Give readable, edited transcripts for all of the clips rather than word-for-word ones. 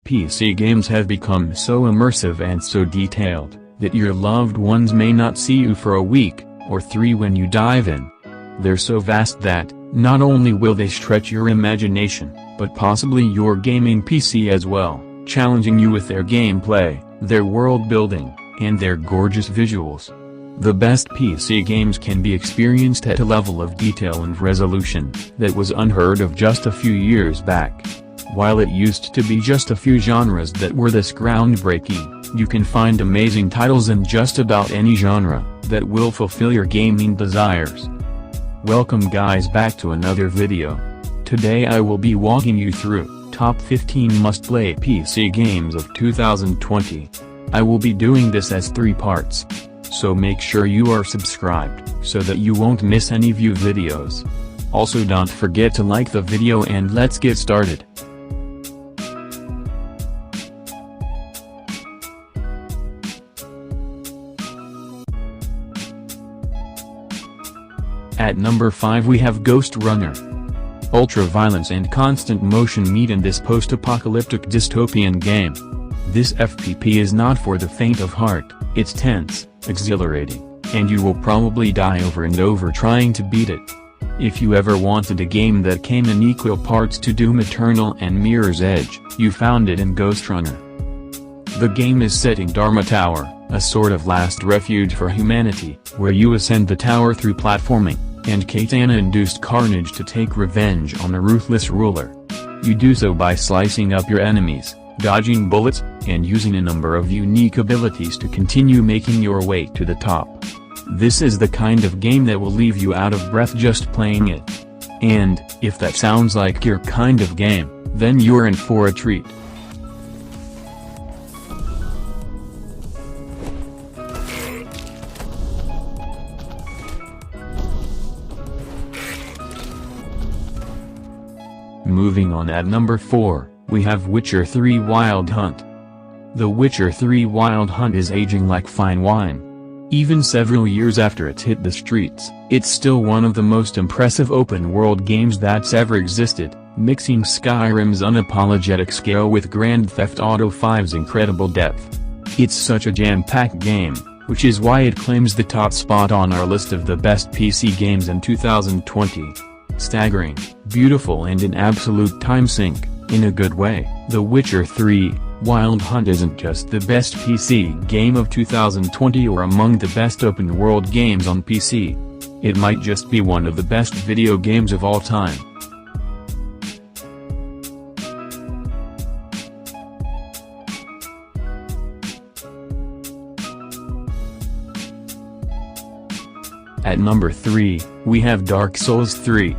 PC games have become so immersive and so detailed, that your loved ones may not see you for a week, or 3 when you dive in. They're so vast that, not only will they stretch your imagination, but possibly your gaming PC as well, challenging you with their gameplay, their world building, and their gorgeous visuals. The best PC games can be experienced at a level of detail and resolution that was unheard of just a few years back. While it used to be just a few genres that were this groundbreaking, you can find amazing titles in just about any genre that will fulfill your gaming desires. Welcome guys back to another video. Today I will be walking you through top 15 must-play PC games of 2020. I will be doing this as 3 parts. So make sure you are subscribed, so that you won't miss any view videos. Also don't forget to like the video and let's get started. At number 5 we have Ghostrunner. Ultra-violence and constant motion meet in this post-apocalyptic dystopian game. This FPP is not for the faint of heart, it's tense, exhilarating, and you will probably die over and over trying to beat it. If you ever wanted a game that came in equal parts to Doom Eternal and Mirror's Edge, you found it in Ghostrunner. The game is set in Dharma Tower, a sort of last refuge for humanity, where you ascend the tower through platforming and katana-induced carnage to take revenge on a ruthless ruler. You do so by slicing up your enemies, dodging bullets, and using a number of unique abilities to continue making your way to the top. This is the kind of game that will leave you out of breath just playing it. And, if that sounds like your kind of game, then you're in for a treat. Moving on, at number 4, we have Witcher 3 Wild Hunt. The Witcher 3 Wild Hunt is aging like fine wine. Even several years after it's hit the streets, it's still one of the most impressive open-world games that's ever existed, mixing Skyrim's unapologetic scale with Grand Theft Auto 5's incredible depth. It's such a jam-packed game, which is why it claims the top spot on our list of the best PC games in 2020. Staggering, beautiful and an absolute time sink, in a good way. The Witcher 3 Wild Hunt isn't just the best PC game of 2020 or among the best open-world games on PC. It might just be one of the best video games of all time. At number 3, we have Dark Souls 3.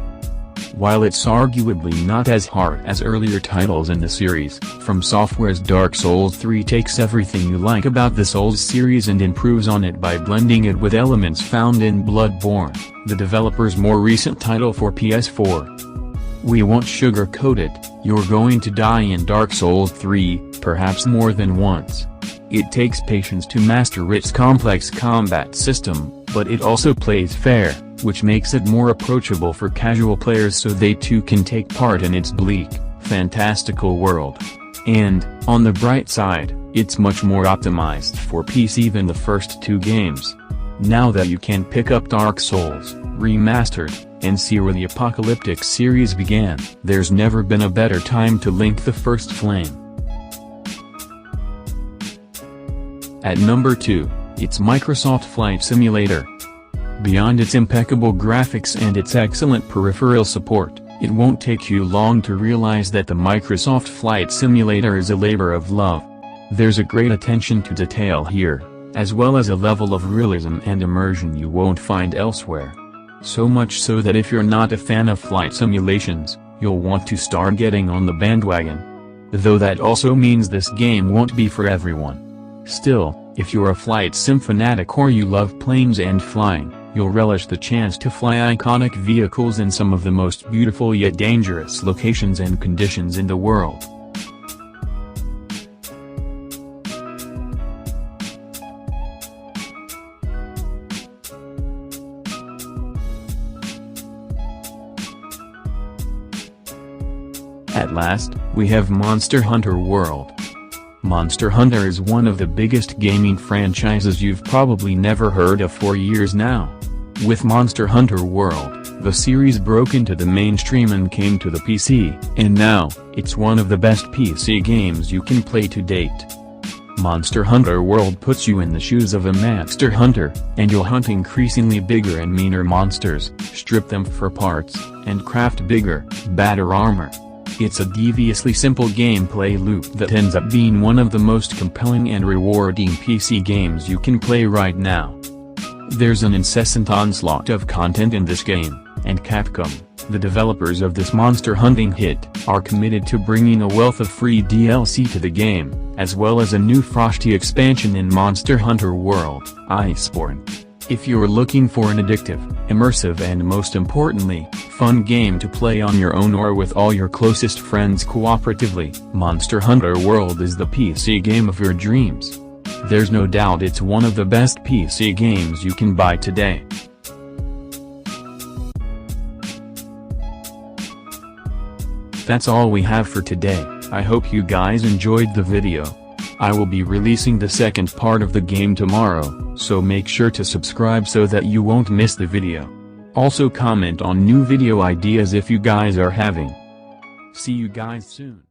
While it's arguably not as hard as earlier titles in the series, From Software's Dark Souls 3 takes everything you like about the Souls series and improves on it by blending it with elements found in Bloodborne, the developer's more recent title for PS4. We won't sugarcoat it, you're going to die in Dark Souls 3, perhaps more than once. It takes patience to master its complex combat system, but it also plays fair, which makes it more approachable for casual players so they too can take part in its bleak, fantastical world. And, on the bright side, it's much more optimized for PC than the first 2 games. Now that you can pick up Dark Souls, Remastered, and see where the apocalyptic series began, there's never been a better time to link the first flame. At number 2, it's Microsoft Flight Simulator. Beyond its impeccable graphics and its excellent peripheral support, it won't take you long to realize that the Microsoft Flight Simulator is a labor of love. There's a great attention to detail here, as well as a level of realism and immersion you won't find elsewhere. So much so that if you're not a fan of flight simulations, you'll want to start getting on the bandwagon. Though that also means this game won't be for everyone. Still, if you're a flight sim fanatic or you love planes and flying, you'll relish the chance to fly iconic vehicles in some of the most beautiful yet dangerous locations and conditions in the world. At last, we have Monster Hunter World. Monster Hunter is one of the biggest gaming franchises you've probably never heard of for years now. With Monster Hunter World, the series broke into the mainstream and came to the PC, and now, it's one of the best PC games you can play to date. Monster Hunter World puts you in the shoes of a monster hunter, and you'll hunt increasingly bigger and meaner monsters, strip them for parts, and craft bigger, badder armor. It's a deviously simple gameplay loop that ends up being one of the most compelling and rewarding PC games you can play right now. There's an incessant onslaught of content in this game, and Capcom, the developers of this monster hunting hit, are committed to bringing a wealth of free DLC to the game, as well as a new frosty expansion in Monster Hunter World, Iceborne. If you're looking for an addictive, immersive and most importantly, fun game to play on your own or with all your closest friends cooperatively, Monster Hunter World is the PC game of your dreams. There's no doubt it's one of the best PC games you can buy today. That's all we have for today. I hope you guys enjoyed the video. I will be releasing the second part of the game tomorrow, so make sure to subscribe so that you won't miss the video. Also comment on new video ideas if you guys are having. See you guys soon.